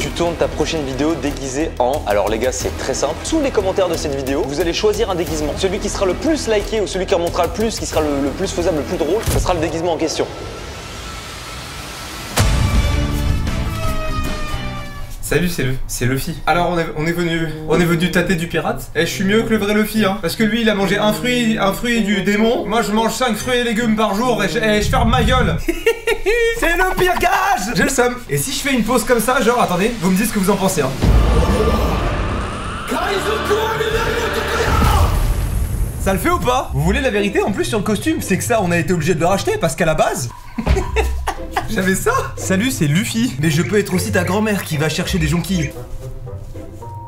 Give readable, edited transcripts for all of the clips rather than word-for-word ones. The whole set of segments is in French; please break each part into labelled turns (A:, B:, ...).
A: tu tournes ta prochaine vidéo déguisée en... Alors les gars, c'est très simple. Sous les commentaires de cette vidéo, vous allez choisir un déguisement. Celui qui sera le plus liké ou celui qui remontera le plus, qui sera le plus faisable, le plus drôle, ce sera le déguisement en question.
B: Salut, c'est Luffy. Alors on est venu tâter du pirate. Et je suis mieux que le vrai Luffy, hein. Parce que lui il a mangé un fruit du démon. Moi je mange 5 fruits et légumes par jour et je ferme ma gueule. C'est le pire gage. J'ai le seum. Et si je fais une pause comme ça, genre attendez, vous me dites ce que vous en pensez, hein. Ça le fait ou pas? Vous voulez la vérité en plus sur le costume? C'est que ça on a été obligé de le racheter parce qu'à la base j'avais ça. Salut, c'est Luffy. Mais je peux être aussi ta grand-mère qui va chercher des jonquilles.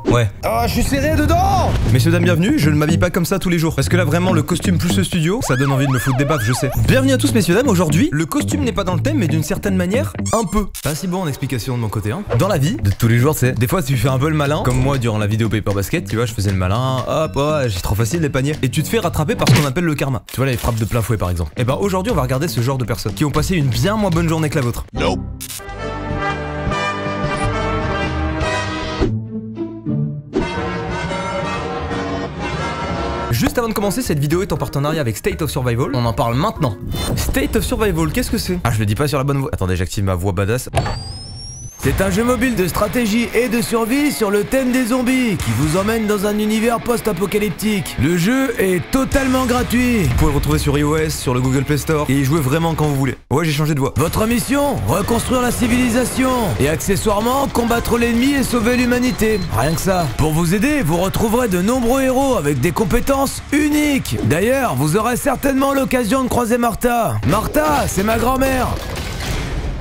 B: Ouais. Oh, je suis serré dedans. Messieurs, dames, bienvenue. Je ne m'habille pas comme ça tous les jours. Parce que là, vraiment, le costume plus le studio, ça donne envie de me foutre des baffes, je sais. Bienvenue à tous, messieurs, dames. Aujourd'hui, le costume n'est pas dans le thème, mais d'une certaine manière, un peu. Pas si bon en explication de mon côté, hein. Dans la vie, de tous les jours, tu sais, des fois, tu fais un peu le malin. Comme moi, durant la vidéo Paper Basket, tu vois, je faisais le malin. Hop, ouais, j'ai trop facile les paniers. Et tu te fais rattraper par ce qu'on appelle le karma. Tu vois, les frappes de plein fouet, par exemple. Et ben, aujourd'hui, on va regarder ce genre de personnes qui ont passé une bien moins bonne journée que la vôtre. Nope. Juste avant de commencer, cette vidéo est en partenariat avec State of Survival. On en parle maintenant. State of Survival, qu'est-ce que c'est? Ah, je le dis pas sur la bonne voix. Attendez, j'active ma voix badass. C'est un jeu mobile de stratégie et de survie sur le thème des zombies qui vous emmène dans un univers post-apocalyptique. Le jeu est totalement gratuit. Vous pouvez le retrouver sur iOS, sur le Google Play Store et y jouer vraiment quand vous voulez. Ouais, j'ai changé de voix. Votre mission, reconstruire la civilisation et accessoirement combattre l'ennemi et sauver l'humanité. Rien que ça. Pour vous aider, vous retrouverez de nombreux héros avec des compétences uniques. D'ailleurs, vous aurez certainement l'occasion de croiser Martha. Martha, c'est ma grand-mère.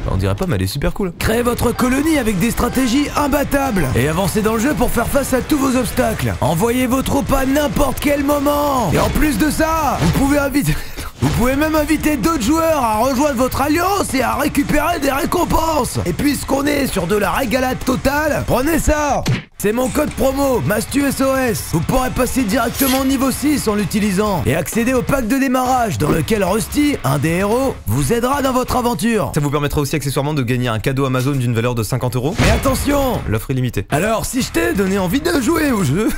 B: On dirait pas, mais elle est super cool. Créez votre colonie avec des stratégies imbattables et avancez dans le jeu pour faire face à tous vos obstacles. Envoyez vos troupes à n'importe quel moment. Et en plus de ça, vous pouvez même inviter d'autres joueurs à rejoindre votre alliance et à récupérer des récompenses. Et puisqu'on est sur de la régalade totale, prenez ça. C'est mon code promo, MastuSOS. Vous pourrez passer directement au niveau 6 en l'utilisant et accéder au pack de démarrage dans lequel Rusty, un des héros, vous aidera dans votre aventure. Ça vous permettra aussi accessoirement de gagner un cadeau Amazon d'une valeur de 50 €. Mais attention, l'offre est limitée. Alors, si je t'ai donné envie de jouer au jeu...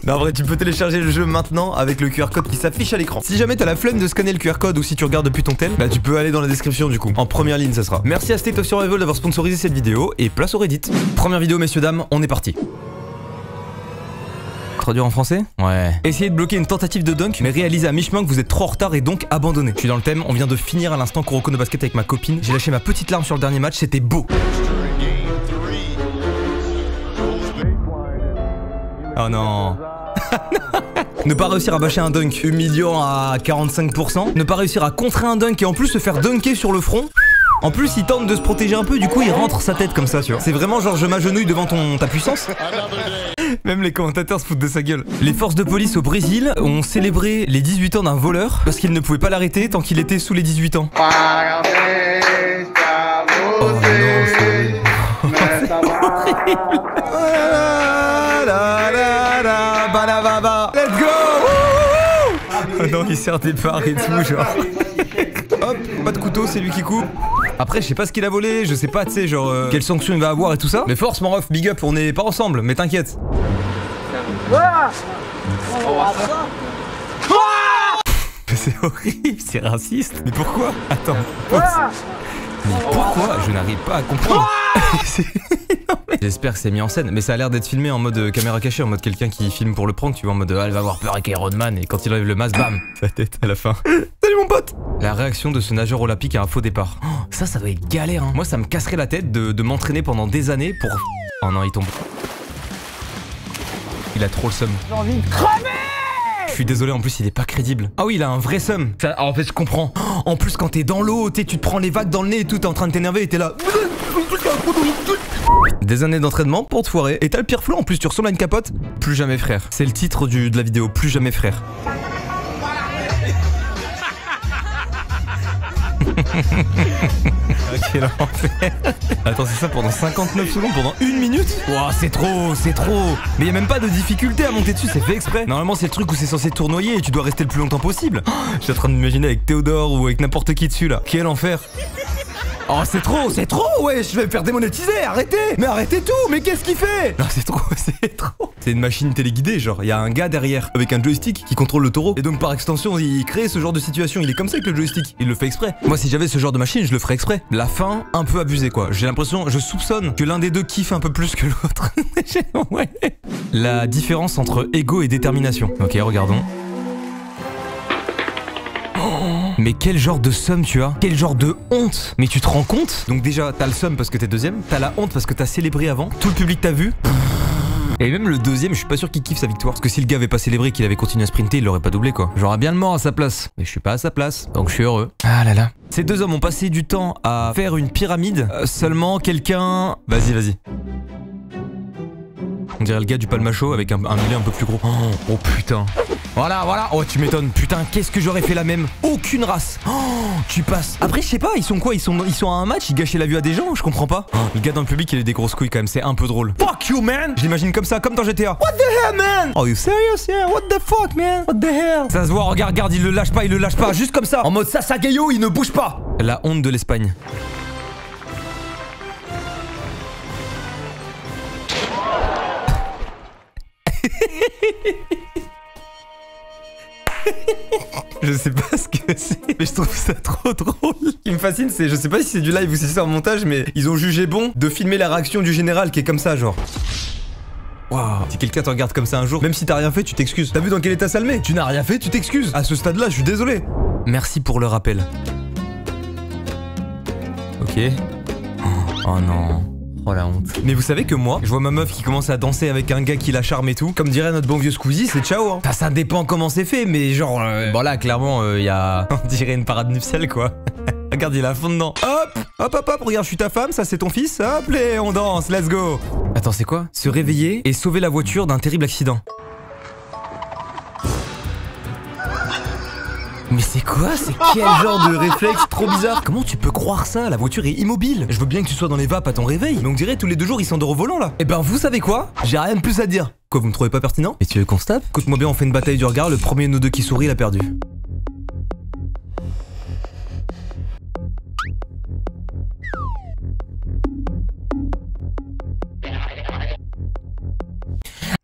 B: Non, en vrai, tu peux télécharger le jeu maintenant avec le QR code qui s'affiche à l'écran. Si jamais t'as la flemme de scanner le QR code ou si tu regardes depuis ton tel, bah tu peux aller dans la description du coup. En première ligne, ça sera. Merci à State of Survival d'avoir sponsorisé cette vidéo et place au Reddit. Première vidéo, messieurs, dames, on est parti. Traduire en français? Ouais. Essayez de bloquer une tentative de dunk, mais réalisez à mi-chemin que vous êtes trop en retard et donc abandonné. Je suis dans le thème, on vient de finir à l'instant Kuroko no Basket avec ma copine. J'ai lâché ma petite larme sur le dernier match, c'était beau. Oh non. Ne pas réussir à bâcher un dunk humiliant à 45%. Ne pas réussir à contrer un dunk et en plus se faire dunker sur le front. En plus, il tente de se protéger un peu, du coup, il rentre sa tête comme ça, tu vois. C'est vraiment genre je m'agenouille devant ta puissance. Même les commentateurs se foutent de sa gueule. Les forces de police au Brésil ont célébré les 18 ans d'un voleur parce qu'ils ne pouvaient pas l'arrêter tant qu'il était sous les 18 ans. Oh non, c'est horrible. Let's go. Oh non, il sert des parts et tout, genre. Hop, pas de couteau, c'est lui qui coupe. Après, je sais pas ce qu'il a volé, je sais pas, tu sais, genre, quelle sanction il va avoir et tout ça. Mais force, mon ref, big up, on est pas ensemble, mais t'inquiète. C'est horrible, c'est raciste. Mais pourquoi? Attends, pause. Mais pourquoi? Je n'arrive pas à comprendre. J'espère que c'est mis en scène, mais ça a l'air d'être filmé en mode caméra cachée, en mode quelqu'un qui filme pour le prank, tu vois, en mode elle va avoir peur avec Iron Man et quand il enlève le masque, bam, sa tête à la fin. Salut mon pote. La réaction de ce nageur olympique à un faux départ. Oh, ça doit être galère, hein. Moi, ça me casserait la tête de m'entraîner pendant des années pour... Oh non, il tombe. Il a trop le seum. J'ai envie de crever. Je suis désolé, en plus il est pas crédible. Ah oui, il a un vrai seum. En fait, je comprends. En plus, quand t'es dans l'eau, tu te prends les vagues dans le nez et tout, t'es en train de t'énerver et t'es là. Des années d'entraînement pour te foirer. Et t'as le pire flow, en plus tu ressembles à une capote. Plus jamais frère. C'est le titre de la vidéo, plus jamais frère. Quel enfer. Attends, c'est ça pendant 59 secondes, pendant 1 minute? Wow, c'est trop, c'est trop. Mais y a même pas de difficulté à monter dessus, c'est fait exprès. Normalement, c'est le truc où c'est censé tournoyer et tu dois rester le plus longtemps possible. Je suis en train de m'imaginer avec Théodore ou avec n'importe qui dessus là. Quel enfer. Oh, c'est trop, ouais, je vais me faire démonétiser, arrêtez. Mais arrêtez tout, mais qu'est-ce qu'il fait? Non, c'est trop. C'est une machine téléguidée, genre, il y a un gars derrière, avec un joystick qui contrôle le taureau. Et donc, par extension, il crée ce genre de situation. Il est comme ça avec le joystick, il le fait exprès. Moi, si j'avais ce genre de machine, je le ferais exprès. La fin, un peu abusée, quoi. J'ai l'impression, je soupçonne que l'un des deux kiffe un peu plus que l'autre. Ouais. La différence entre ego et détermination. Ok, regardons. Mais quel genre de somme tu as? Quel genre de honte? Mais tu te rends compte? Donc déjà, t'as le somme parce que t'es deuxième, t'as la honte parce que t'as célébré avant, tout le public t'a vu. Et même le deuxième, je suis pas sûr qu'il kiffe sa victoire. Parce que si le gars avait pas célébré, qu'il avait continué à sprinter, il l'aurait pas doublé quoi. J'aurais bien le mort à sa place. Mais je suis pas à sa place, donc je suis heureux. Ah là là. Ces deux hommes ont passé du temps à faire une pyramide. Seulement quelqu'un... Vas-y. On dirait le gars du palmacho avec un mulet un peu plus gros. Oh putain. Voilà. Oh, tu m'étonnes. Putain, qu'est-ce que j'aurais fait la même? Aucune race. Oh, tu passes. Après, je sais pas, ils sont quoi? Ils sont à un match, ils gâchaient la vue à des gens, je comprends pas. Le gars dans le public, il a des grosses couilles quand même, c'est un peu drôle. Fuck you, man. Je l'imagine comme ça, comme dans GTA. What the hell, man? Oh, you serious? Yeah, what the fuck, man? What the hell? Ça se voit, regarde, il le lâche pas, juste comme ça. En mode Sasagayo, il ne bouge pas. La honte de l'Espagne. Je sais pas ce que c'est, mais je trouve ça trop drôle. Ce qui me fascine, c'est, je sais pas si c'est du live ou si c'est un montage, mais ils ont jugé bon de filmer la réaction du général qui est comme ça, genre. Waouh. Si quelqu'un te regarde comme ça un jour, même si t'as rien fait, tu t'excuses. T'as vu dans quel état ça le met? Tu n'as rien fait, tu t'excuses. À ce stade-là, je suis désolé. Merci pour le rappel. Ok. Oh non. Oh la honte. Mais vous savez que moi, je vois ma meuf qui commence à danser avec un gars qui la charme et tout. Comme dirait notre bon vieux Squeezie, c'est ciao hein. Enfin, ça dépend comment c'est fait, mais genre... Bon là, clairement, il y a... On dirait une parade nuptiale, quoi. Regarde, il est à fond dedans. Hop, regarde, je suis ta femme, ça c'est ton fils. Hop, allez, on danse, let's go. Attends, c'est quoi? Se réveiller et sauver la voiture d'un terrible accident. Mais c'est quoi? C'est quel genre de réflexe trop bizarre? Comment tu peux croire ça? La voiture est immobile. Je veux bien que tu sois dans les vapes à ton réveil, mais on dirait tous les 2 jours ils s'endort au volant là. Eh ben vous savez quoi? J'ai rien de plus à dire. Quoi, vous me trouvez pas pertinent? Et tu veux qu'on se tape? Écoute-moi bien, on fait une bataille du regard, le premier de nous deux qui sourit l'a perdu.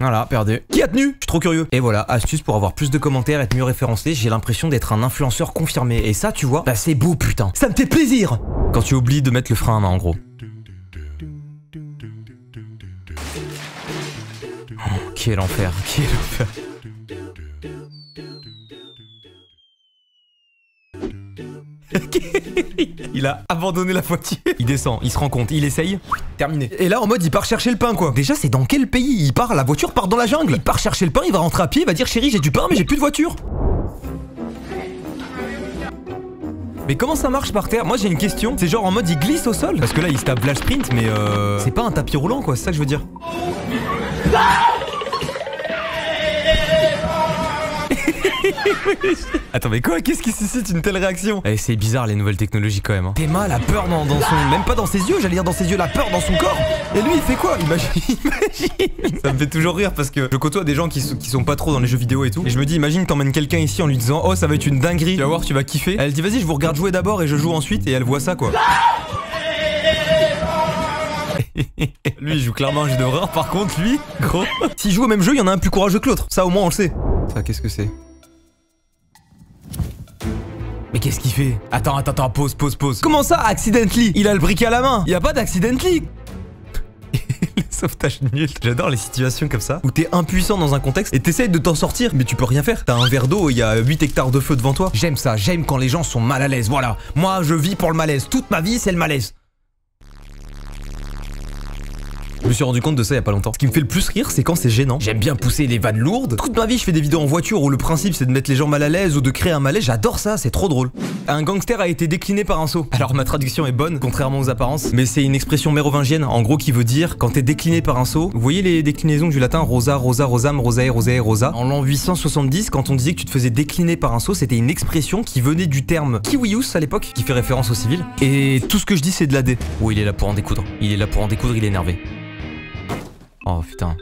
B: Voilà, perdu. Qui a tenu? Je suis trop curieux. Et voilà, astuce pour avoir plus de commentaires, être mieux référencé, j'ai l'impression d'être un influenceur confirmé. Et ça, tu vois, bah c'est beau, putain. Ça me fait plaisir. Quand tu oublies de mettre le frein à main, en gros. Oh, quel enfer, quel enfer. Il a abandonné la voiture. Il descend, il se rend compte, il essaye. Terminé. Et là en mode il part chercher le pain quoi. Déjà c'est dans quel pays? Il part, la voiture part dans la jungle. Il part chercher le pain, il va rentrer à pied, il va dire chérie j'ai du pain mais j'ai plus de voiture. Mais comment ça marche par terre? Moi j'ai une question. C'est genre en mode il glisse au sol? Parce que là il se tape flash sprint mais c'est pas un tapis roulant quoi, c'est ça que je veux dire. Attends mais quoi? Qu'est-ce qui suscite une telle réaction? Eh c'est bizarre les nouvelles technologies quand même hein. Théma la peur dans son... Même pas dans ses yeux, j'allais dire dans ses yeux, la peur dans son corps. Et lui il fait quoi? Imagine. Ça me fait toujours rire parce que je côtoie des gens qui sont pas trop dans les jeux vidéo et tout. Et je me dis imagine t'emmènes quelqu'un ici en lui disant oh ça va être une dinguerie, tu vas voir tu vas kiffer. Elle dit vas-y je vous regarde jouer d'abord et je joue ensuite. Et elle voit ça quoi. Lui il joue clairement un jeu d'horreur. Par contre lui gros s'il joue au même jeu il y en a un plus courageux que l'autre. Ça au moins on le sait. Ça qu'est-ce que c'est? Mais qu'est-ce qu'il fait? Attends, pause. Comment ça, accidentally? Il a le briquet à la main. Il y a pas d'accidentally. Le sauvetage nul. J'adore les situations comme ça où t'es impuissant dans un contexte et t'essayes de t'en sortir, mais tu peux rien faire. T'as un verre d'eau, il y a 8 hectares de feu devant toi. J'aime ça, j'aime quand les gens sont mal à l'aise. Voilà. Moi, je vis pour le malaise. Toute ma vie, c'est le malaise. Je me suis rendu compte de ça il y a pas longtemps. Ce qui me fait le plus rire, c'est quand c'est gênant. J'aime bien pousser les vannes lourdes. Toute ma vie, je fais des vidéos en voiture où le principe c'est de mettre les gens mal à l'aise ou de créer un malaise. J'adore ça, c'est trop drôle. Un gangster a été décliné par un seau. Alors ma traduction est bonne, contrairement aux apparences, mais c'est une expression mérovingienne, en gros qui veut dire quand t'es décliné par un seau. Vous voyez les déclinaisons du latin rosa, rosa, rosam, rosae, rosae, rosa. En l'an 870, quand on disait que tu te faisais décliner par un seau, c'était une expression qui venait du terme kiwius à l'époque, qui fait référence aux civils. Et tout ce que je dis c'est de la dé. Oh il est là pour en découdre. Il est là pour en découdre, il est énervé. Oh putain.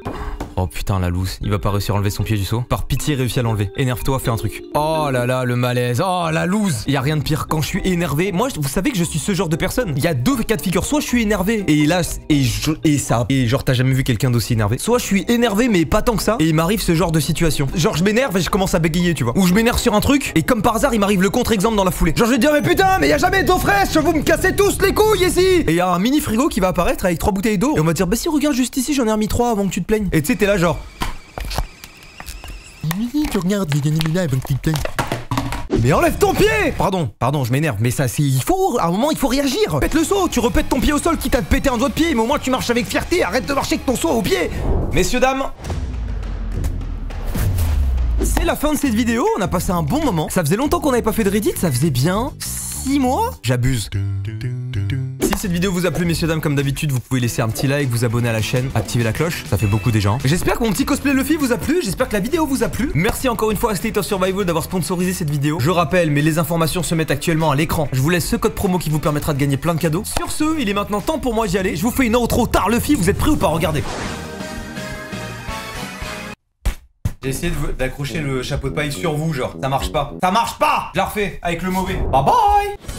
B: Oh putain, la loose. Il va pas réussir à enlever son pied du saut. Par pitié, réussis à l'enlever. Énerve-toi, fais un truc. Oh là là, le malaise. Oh la loose. Y a rien de pire quand je suis énervé. Moi, vous savez que je suis ce genre de personne. Il y a deux cas de figure. Soit je suis énervé et là, et genre t'as jamais vu quelqu'un d'aussi énervé. Soit je suis énervé mais pas tant que ça. Et il m'arrive ce genre de situation. Genre je m'énerve et je commence à bégayer, tu vois. Ou je m'énerve sur un truc et comme par hasard, il m'arrive le contre-exemple dans la foulée. Genre je vais dire mais putain, mais y a jamais d'eau fraîche. Vous me cassez tous les couilles ici. Et y a un mini frigo qui va apparaître avec 3 bouteilles d'eau. Et on va dire bah si regarde juste ici, j'en ai remis 3 avant que tu te plaignes. Et tu sais t'es là genre. Tu regardes, mais enlève ton pied. Pardon, je m'énerve, mais ça c'est... Il faut, à un moment, il faut réagir. Pète le saut, tu repètes ton pied au sol quitte à te péter un doigt de pied, mais au moins tu marches avec fierté, arrête de marcher avec ton saut au pied. Messieurs, dames, c'est la fin de cette vidéo, on a passé un bon moment. Ça faisait longtemps qu'on n'avait pas fait de Reddit, ça faisait bien 6 mois. J'abuse. Si cette vidéo vous a plu, messieurs, dames, comme d'habitude, vous pouvez laisser un petit like, vous abonner à la chaîne, activer la cloche, ça fait beaucoup déjà. J'espère que mon petit cosplay Luffy vous a plu, j'espère que la vidéo vous a plu. Merci encore une fois à State of Survival d'avoir sponsorisé cette vidéo. Je rappelle, mais les informations se mettent actuellement à l'écran. Je vous laisse ce code promo qui vous permettra de gagner plein de cadeaux. Sur ce, il est maintenant temps pour moi d'y aller. Je vous fais une outro tard Luffy, vous êtes prêts ou pas? Regardez. J'ai essayé d'accrocher le chapeau de paille sur vous, genre. Ça marche pas. Ça marche pas! Je la refais avec le mauvais. Bye bye!